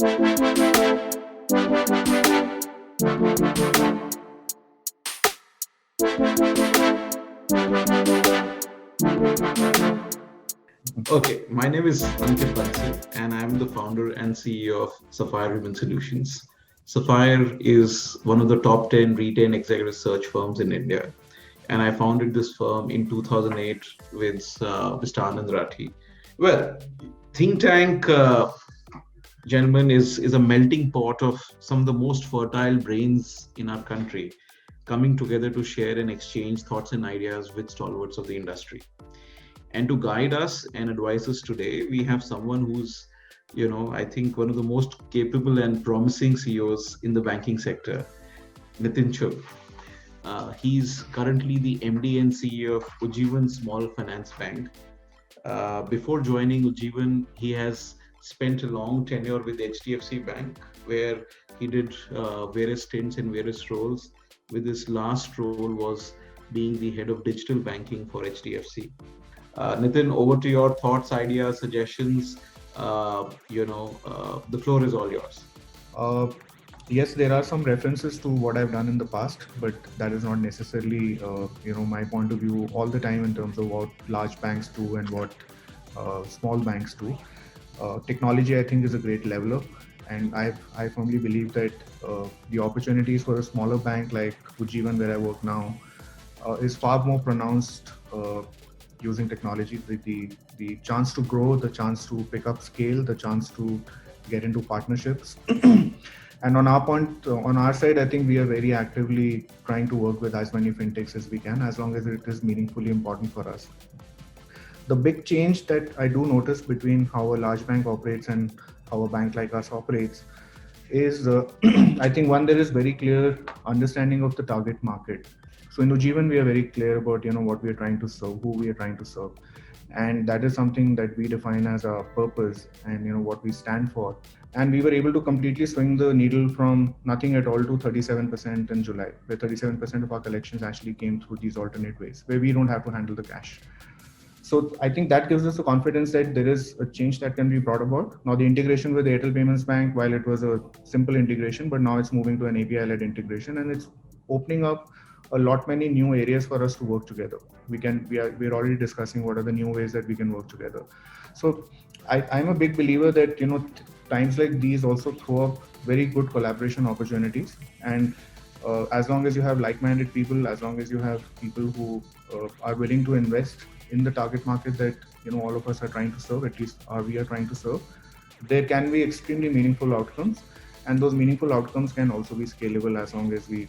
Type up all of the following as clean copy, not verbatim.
Okay, my name is Ankit Bansal, and I'm the founder and CEO of Sapphire Human Solutions. Sapphire is one of the top 10 retail executive search firms in India, and I founded this firm in 2008 with Mr. Anand Rathi. Well, Think Tank, gentlemen, is a melting pot of some of the most fertile brains in our country coming together to share and exchange thoughts and ideas with stalwarts of the industry. And to guide us and advise us today, we have someone who's, I think one of the most capable and promising CEOs in the banking sector, Nitin Chugh. He's currently the MD and CEO of Ujjivan Small Finance Bank. Before joining Ujjivan, he has spent a long tenure with HDFC Bank, where he did various stints in various roles. With his last role was being the head of digital banking for HDFC. Nitin, over to your thoughts, ideas, suggestions. The floor is all yours. Uh, yes, there are some references to what I've done in the past, but that is not necessarily, my point of view all the time in terms of what large banks do and what small banks do. Technology, I think, is a great leveler, and I firmly believe that the opportunities for a smaller bank like Ujjivan, where I work now, is far more pronounced using technology. The chance to grow, the chance to pick up scale, the chance to get into partnerships. And on our side, I think we are very actively trying to work with as many fintechs as we can, as long as it is meaningfully important for us. The big change that I do notice between how a large bank operates and how a bank like us operates is, I think, one, there is very clear understanding of the target market. So in Ujjivan, we are very clear about what we are trying to serve, who we are trying to serve, and that is something that we define as our purpose and what we stand for. And we were able to completely swing the needle from nothing at all to 37% in July, where 37% of our collections actually came through these alternate ways, where we don't have to handle the cash. So I think that gives us the confidence that there is a change that can be brought about. Now the integration with Airtel Payments Bank, while it was a simple integration, but now it's moving to an API-led integration, and it's opening up a lot many new areas for us to work together. We're already discussing what are the new ways that we can work together. So I'm a big believer that times like these also throw up very good collaboration opportunities, and as long as you have like-minded people, as long as you have people who are willing to invest in the target market that all of us are trying to serve, at least we are trying to serve, there can be extremely meaningful outcomes, and those meaningful outcomes can also be scalable as long as we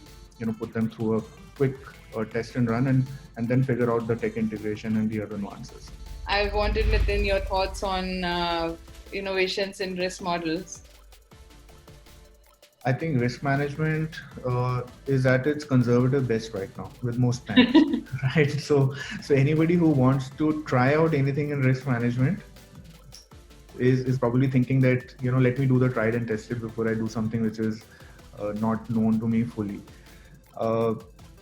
put them through a quick test and run, and then figure out the tech integration and the other nuances. I wanted, Nitin, your thoughts on innovations in risk models. I think risk management is at its conservative best right now with most banks, right? So anybody who wants to try out anything in risk management is probably thinking that let me do the tried and tested before I do something which is not known to me fully.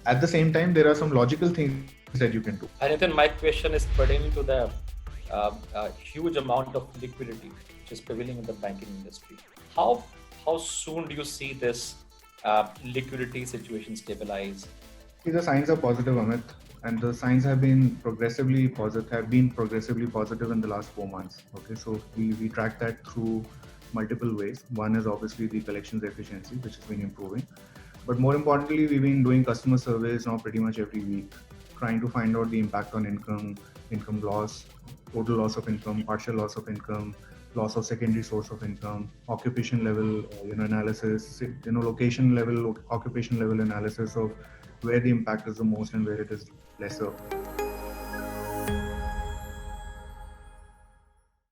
At the same time, there are some logical things that you can do. And then my question is pertaining to the huge amount of liquidity which is prevailing in the banking industry. How soon do you see this liquidity situation stabilize? The signs are positive, Amit, and the signs have been progressively positive. In the last 4 months. Okay, so we track that through multiple ways. One is obviously the collections efficiency, which has been improving. But more importantly, we've been doing customer surveys now pretty much every week, trying to find out the impact on income loss, total loss of income, partial loss of income, loss of secondary source of income, occupation level analysis, location level, occupation level analysis of where the impact is the most and where it is lesser.